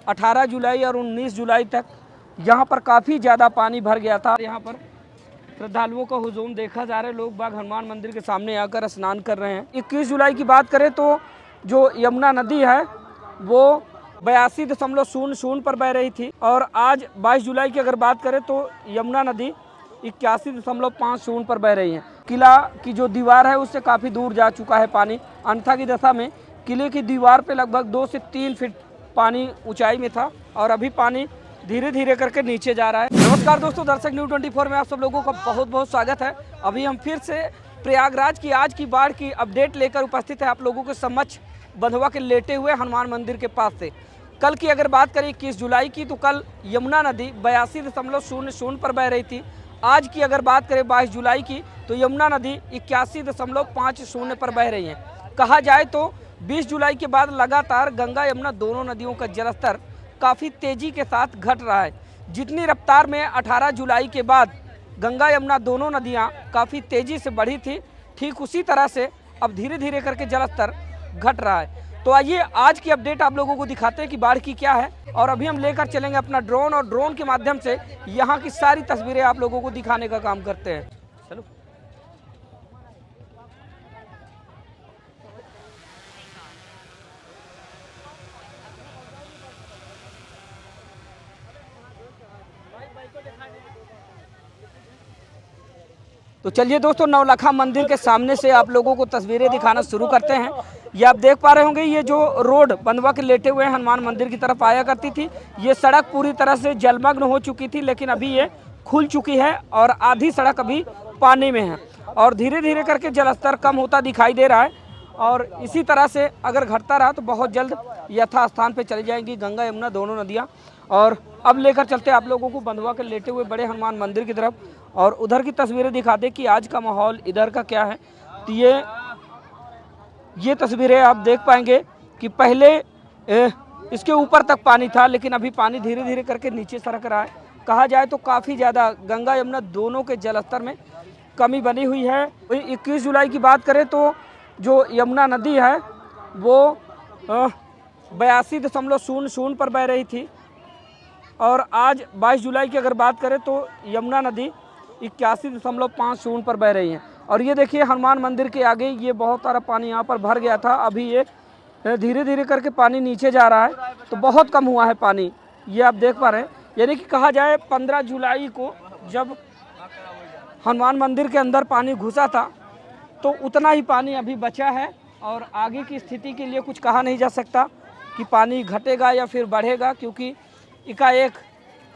18 जुलाई और 19 जुलाई तक यहाँ पर काफ़ी ज़्यादा पानी भर गया था। यहाँ पर श्रद्धालुओं का हुजूम देखा जा रहा है। लोग बाग हनुमान मंदिर के सामने आकर स्नान कर रहे हैं। 21 जुलाई की बात करें तो जो यमुना नदी है वो 82.00 पर बह रही थी और आज 22 जुलाई की अगर बात करें तो यमुना नदी 81.50 पर बह रही है। किला की जो दीवार है उससे काफ़ी दूर जा चुका है पानी। अन्यथा की दशा में किले की दीवार पे लगभग 2 से 3 फीट पानी ऊंचाई में था और अभी पानी धीरे धीरे करके नीचे जा रहा है। नमस्कार दोस्तों, दर्शक न्यूज़ 24 में आप सब लोगों का बहुत बहुत स्वागत है। अभी हम फिर से प्रयागराज की आज की बाढ़ की अपडेट लेकर उपस्थित है आप लोगों के समक्ष बंधवा के लेटे हुए हनुमान मंदिर के पास से। कल की अगर बात करें 21 जुलाई की तो कल यमुना नदी 82.00 पर बह रही थी। आज की अगर बात करें 22 जुलाई की तो यमुना नदी 81.50 पर बह रही है। कहा जाए तो 20 जुलाई के बाद लगातार गंगा यमुना दोनों नदियों का जलस्तर काफ़ी तेज़ी के साथ घट रहा है। जितनी रफ्तार में 18 जुलाई के बाद गंगा यमुना दोनों नदियां काफ़ी तेज़ी से बढ़ी थी, ठीक उसी तरह से अब धीरे धीरे करके जलस्तर घट रहा है। तो आइए आज की अपडेट आप लोगों को दिखाते हैं कि बाढ़ की क्या है और अभी हम लेकर चलेंगे अपना ड्रोन और ड्रोन के माध्यम से यहाँ की सारी तस्वीरें आप लोगों को दिखाने का काम करते हैं। चलो तो चलिए दोस्तों, नौलखा मंदिर के सामने से आप लोगों को तस्वीरें दिखाना शुरू करते हैं। ये आप देख पा रहे होंगे, ये जो रोड बंधवा के लेटे हुए हनुमान मंदिर की तरफ आया करती थी, ये सड़क पूरी तरह से जलमग्न हो चुकी थी, लेकिन अभी ये खुल चुकी है और आधी सड़क अभी पानी में है और धीरे धीरे करके जलस्तर कम होता दिखाई दे रहा है। और इसी तरह से अगर घटता रहा तो बहुत जल्द यथास्थान पे चली जाएंगी गंगा यमुना दोनों नदियाँ। और अब लेकर चलते आप लोगों को बंधवा के लेटे हुए बड़े हनुमान मंदिर की तरफ और उधर की तस्वीरें दिखा दे कि आज का माहौल इधर का क्या है। तो ये तस्वीरें आप देख पाएंगे कि पहले इसके ऊपर तक पानी था, लेकिन अभी पानी धीरे धीरे करके नीचे सरक रहा है। कहा जाए तो काफ़ी ज़्यादा गंगा यमुना दोनों के जलस्तर में कमी बनी हुई है। 21 जुलाई की बात करें तो जो यमुना नदी है वो 82.00 पर बह रही थी और आज 22 जुलाई की अगर बात करें तो यमुना नदी 81.50 पर बह रही है। और ये देखिए हनुमान मंदिर के आगे ये बहुत सारा पानी यहाँ पर भर गया था, अभी ये धीरे धीरे करके पानी नीचे जा रहा है, तो बहुत कम हुआ है पानी, ये आप देख पा रहे हैं। यानी कि कहा जाए 15 जुलाई को जब हनुमान मंदिर के अंदर पानी घुसा था तो उतना ही पानी अभी बचा है और आगे की स्थिति के लिए कुछ कहा नहीं जा सकता कि पानी घटेगा या फिर बढ़ेगा, क्योंकि एकाएक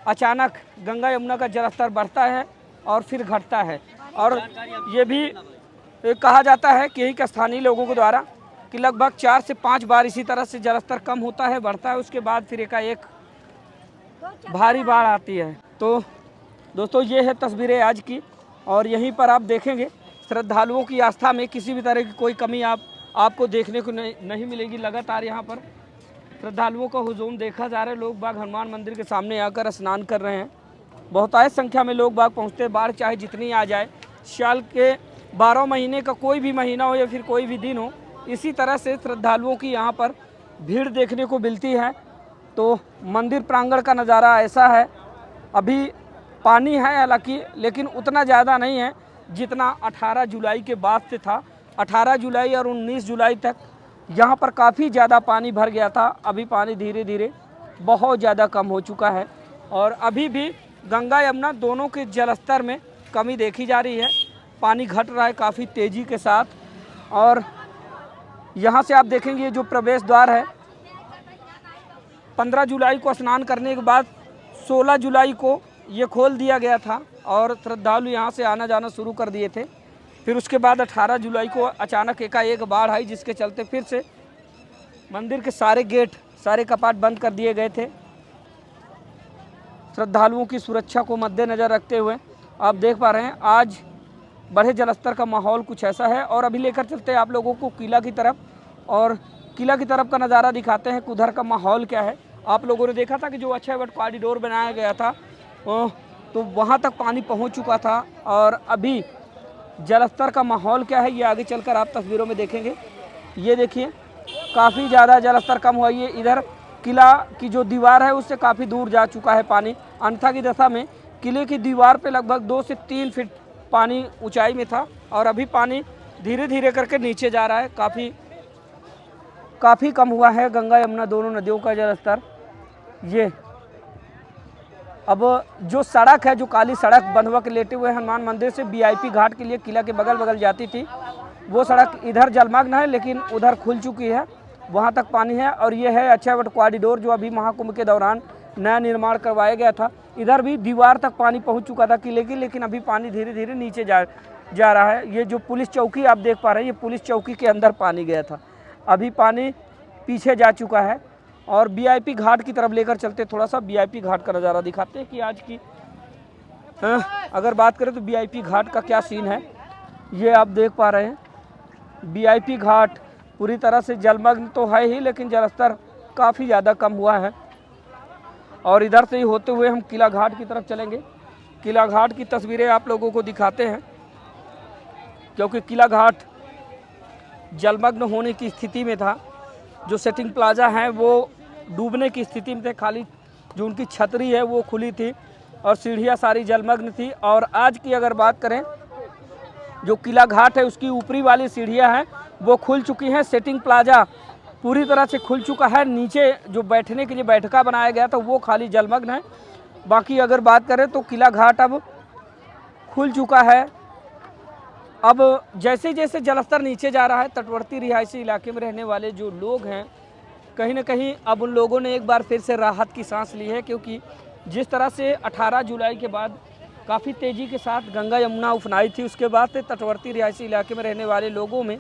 अचानक गंगा यमुना का जलस्तर बढ़ता है और फिर घटता है। और ये भी कहा जाता है कि यही के स्थानीय लोगों के द्वारा कि लगभग 4 से 5 बार इसी तरह से जलस्तर कम होता है, बढ़ता है, उसके बाद फिर एकाएक भारी बाढ़ आती है। तो दोस्तों ये है तस्वीरें आज की और यहीं पर आप देखेंगे श्रद्धालुओं की आस्था में किसी भी तरह की कोई कमी आपको देखने को नहीं मिलेगी। लगातार यहाँ पर श्रद्धालुओं का हुजूम देखा जा रहा है। लोग बाग हनुमान मंदिर के सामने आकर स्नान कर रहे हैं। बहुतायत संख्या में लोग बाग पहुँचते हैं। बाढ़ चाहे जितनी आ जाए, साल के 12 महीने का कोई भी महीना हो या फिर कोई भी दिन हो, इसी तरह से श्रद्धालुओं की यहाँ पर भीड़ देखने को मिलती है। तो मंदिर प्रांगण का नज़ारा ऐसा है। अभी पानी है हालांकि, लेकिन उतना ज़्यादा नहीं है जितना 18 जुलाई के बाद से था। 18 जुलाई और 19 जुलाई तक यहाँ पर काफ़ी ज़्यादा पानी भर गया था। अभी पानी धीरे धीरे बहुत ज़्यादा कम हो चुका है और अभी भी गंगा यमुना दोनों के जलस्तर में कमी देखी जा रही है। पानी घट रहा है काफ़ी तेज़ी के साथ। और यहाँ से आप देखेंगे ये जो प्रवेश द्वार है, 15 जुलाई को स्नान करने के बाद 16 जुलाई को ये खोल दिया गया था और श्रद्धालु यहाँ से आना जाना शुरू कर दिए थे। फिर उसके बाद 18 जुलाई को अचानक एकाएक बाढ़ आई, जिसके चलते फिर से मंदिर के सारे गेट, सारे कपाट बंद कर दिए गए थे। श्रद्धालुओं की सुरक्षा को मद्देनज़र रखते हुए आप देख पा रहे हैं आज बढ़े जलस्तर का माहौल कुछ ऐसा है। और अभी लेकर चलते हैं आप लोगों को किला की तरफ और किला की तरफ का नज़ारा दिखाते हैं कि उधर का माहौल क्या है। आप लोगों ने देखा था कि जो अक्षय वट कॉरिडोर बनाया गया था तो वहाँ तक पानी पहुँच चुका था और अभी जलस्तर का माहौल क्या है ये आगे चलकर आप तस्वीरों में देखेंगे। ये देखिए काफ़ी ज़्यादा जलस्तर कम हुआ। ये इधर किला की जो दीवार है उससे काफ़ी दूर जा चुका है पानी। अन्यथा की दशा में किले की दीवार पे लगभग 2 से 3 फीट पानी ऊंचाई में था और अभी पानी धीरे धीरे करके नीचे जा रहा है। काफ़ी कम हुआ है गंगा यमुना दोनों नदियों का जलस्तर। ये अब जो सड़क है, जो काली सड़क बंधवा के लेटे हुए हनुमान मंदिर से वीआईपी घाट के लिए किला के बगल बगल जाती थी, वो सड़क इधर जलमग्न है लेकिन उधर खुल चुकी है, वहाँ तक पानी है। और ये है अक्षयवट कॉरिडोर जो अभी महाकुंभ के दौरान नया निर्माण करवाया गया था। इधर भी दीवार तक पानी पहुँच चुका था किले की, लेकिन अभी पानी धीरे धीरे नीचे जा रहा है। ये जो पुलिस चौकी आप देख पा रहे हैं, ये पुलिस चौकी के अंदर पानी गया था, अभी पानी पीछे जा चुका है। और वीआईपी घाट की तरफ लेकर चलते, थोड़ा सा वीआईपी घाट का नज़ारा दिखाते हैं कि आज की अगर बात करें तो वीआईपी घाट का क्या सीन है। ये आप देख पा रहे हैं वीआईपी घाट पूरी तरह से जलमग्न तो है ही, लेकिन जलस्तर काफ़ी ज़्यादा कम हुआ है। और इधर से ही होते हुए हम किला घाट की तरफ चलेंगे। किला घाट की तस्वीरें आप लोगों को दिखाते हैं, क्योंकि किला घाट जलमग्न होने की स्थिति में था। जो सेटिंग प्लाजा है वो डूबने की स्थिति में थे, खाली जो उनकी छतरी है वो खुली थी और सीढ़ियाँ सारी जलमग्न थी। और आज की अगर बात करें, जो किला घाट है उसकी ऊपरी वाली सीढ़ियाँ हैं वो खुल चुकी हैं, सेटिंग प्लाजा पूरी तरह से खुल चुका है। नीचे जो बैठने के लिए बैठका बनाया गया था वो खाली जलमग्न है। बाकी अगर बात करें तो किला घाट अब खुल चुका है। अब जैसे जैसे जलस्तर नीचे जा रहा है, तटवर्ती रिहायशी इलाके में रहने वाले जो लोग हैं, कहीं ना कहीं अब उन लोगों ने एक बार फिर से राहत की सांस ली है, क्योंकि जिस तरह से 18 जुलाई के बाद काफ़ी तेज़ी के साथ गंगा यमुना उफनाई थी, उसके बाद से तटवर्ती रिहायशी इलाके में रहने वाले लोगों में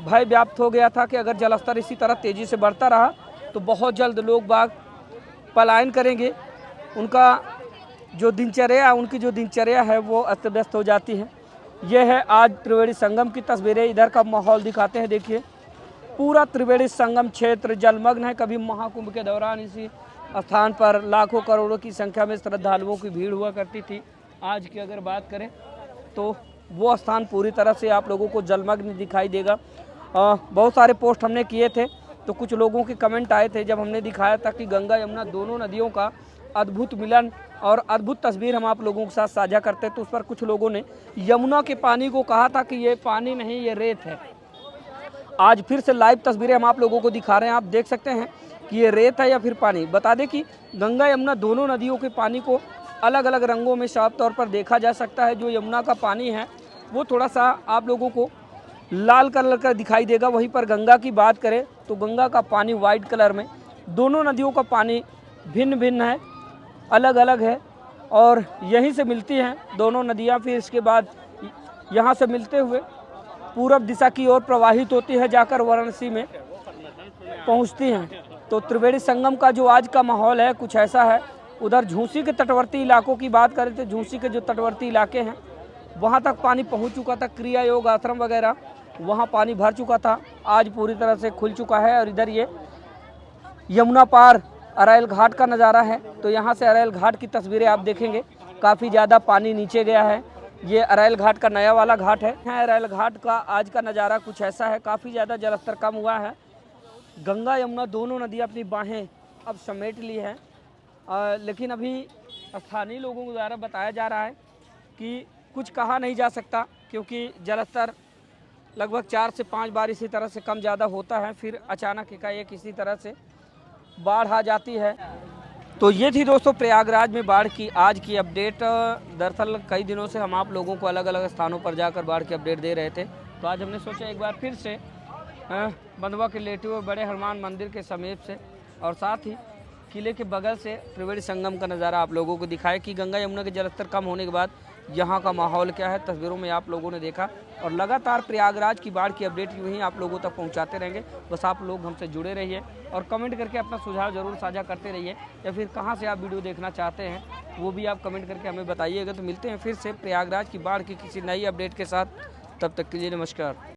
भय व्याप्त हो गया था कि अगर जलस्तर इसी तरह तेज़ी से बढ़ता रहा तो बहुत जल्द लोग बाग पलायन करेंगे। उनकी जो दिनचर्या है वो अस्त व्यस्त हो जाती है। यह है आज त्रिवेणी संगम की तस्वीरें। इधर का माहौल दिखाते हैं, देखिए पूरा त्रिवेणी संगम क्षेत्र जलमग्न है। कभी महाकुंभ के दौरान इसी स्थान पर लाखों करोड़ों की संख्या में श्रद्धालुओं की भीड़ हुआ करती थी। आज की अगर बात करें तो वो स्थान पूरी तरह से आप लोगों को जलमग्न दिखाई देगा। बहुत सारे पोस्ट हमने किए थे तो कुछ लोगों के कमेंट आए थे जब हमने दिखाया था कि गंगा यमुना दोनों नदियों का अद्भुत मिलन और अद्भुत तस्वीर हम आप लोगों के साथ साझा करते हैं, तो उस पर कुछ लोगों ने यमुना के पानी को कहा था कि ये पानी नहीं, ये रेत है। आज फिर से लाइव तस्वीरें हम आप लोगों को दिखा रहे हैं, आप देख सकते हैं कि ये रेत है या फिर पानी। बता दें कि गंगा यमुना दोनों नदियों के पानी को अलग अलग रंगों में साफ तौर पर देखा जा सकता है। जो यमुना का पानी है वो थोड़ा सा आप लोगों को लाल कलर का दिखाई देगा, वहीं पर गंगा की बात करें तो गंगा का पानी वाइट कलर में। दोनों नदियों का पानी भिन्न भिन्न है, अलग अलग है और यहीं से मिलती हैं दोनों नदियां। फिर इसके बाद यहां से मिलते हुए पूरब दिशा की ओर प्रवाहित होती है, जाकर वाराणसी में पहुंचती हैं। तो त्रिवेणी संगम का जो आज का माहौल है कुछ ऐसा है। उधर झूसी के तटवर्ती इलाकों की बात करें तो झूसी के जो तटवर्ती इलाके हैं वहां तक पानी पहुंच चुका था, क्रिया योग आश्रम वगैरह वहां पानी भर चुका था, आज पूरी तरह से खुल चुका है। और इधर ये यमुना पार अरैल घाट का नज़ारा है, तो यहाँ से अरैल घाट की तस्वीरें आप देखेंगे, काफ़ी ज़्यादा पानी नीचे गया है। ये अरैल घाट का नया वाला घाट है। अरैल घाट का आज का नज़ारा कुछ ऐसा है, काफ़ी ज़्यादा जलस्तर कम हुआ है। गंगा यमुना दोनों नदियाँ अपनी बाहें अब समेट ली हैं, लेकिन अभी स्थानीय लोगों के द्वारा बताया जा रहा है कि कुछ कहा नहीं जा सकता, क्योंकि जलस्तर लगभग 4 से 5 बार इसी तरह से कम ज़्यादा होता है, फिर अचानक एकाएक किसी तरह से बाढ़ आ जाती है। तो ये थी दोस्तों प्रयागराज में बाढ़ की आज की अपडेट। दरअसल कई दिनों से हम आप लोगों को अलग अलग स्थानों पर जाकर बाढ़ की अपडेट दे रहे थे, तो आज हमने सोचा एक बार फिर से बंधवा के लेटे हुए बड़े हनुमान मंदिर के समीप से और साथ ही किले के बगल से त्रिवेणी संगम का नज़ारा आप लोगों को दिखाया कि गंगा यमुना के जलस्तर कम होने के बाद यहाँ का माहौल क्या है, तस्वीरों में आप लोगों ने देखा। और लगातार प्रयागराज की बाढ़ की अपडेट यूँ ही आप लोगों तक पहुँचाते रहेंगे। बस आप लोग हमसे जुड़े रहिए और कमेंट करके अपना सुझाव ज़रूर साझा करते रहिए, या फिर कहाँ से आप वीडियो देखना चाहते हैं वो भी आप कमेंट करके हमें बताइएगा। तो मिलते हैं फिर से प्रयागराज की बाढ़ की किसी नई अपडेट के साथ, तब तक के लिए नमस्कार।